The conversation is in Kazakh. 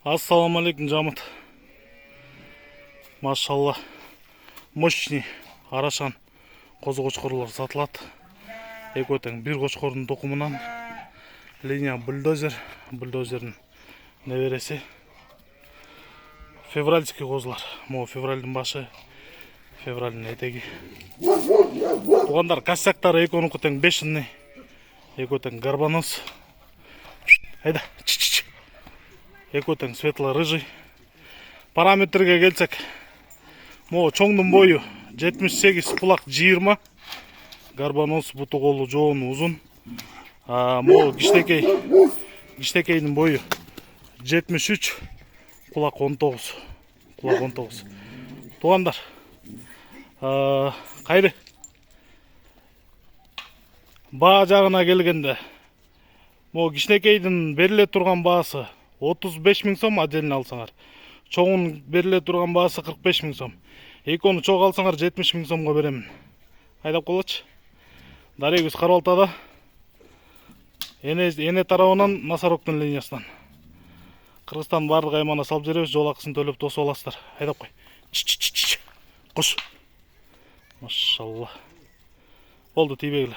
Ассаламу алейкум, жамыт. Машалла. Мощный арашан қозы қошқорлар сатылады. Екотен бір қошқордың тоқымынан линия бульдозер. Бульдозердің небересі. Февральский қозылар. Мо февральдің башы, февральдің етегі. Туғандар костяктары еконын көтен 5-ні. Екотен горбонос. Айда, чич-чич. Екотен светло-рыжий. Параметрге келсек, мо чоңдың бойы 78, құлақ 20. Горбонос бұты қолы жоғын ұзын. Мо киштекейдің бойы 73, құлақ 19. Құлақ 19. Туғандар, қайды? Ба жағына келгенде, мо киштекейдің беріле тұрған басы 35 000 сом отдельно алсаңар. Чоңын беріле тұрған басы 45 000 сом. Еконы чоқ алсаңар 70 000 сомға беремін. Айдап қолач. Дарегіз Қаралтада. Ене тарауынан Насароктың линиясынан. Қырғызстан барлық аймағына салып жеребіз, жол ақысын төлеп тосып аласыздар. Айдап қой. Чич-чич-чич. Құш. Машалла. Болды, тибегілі.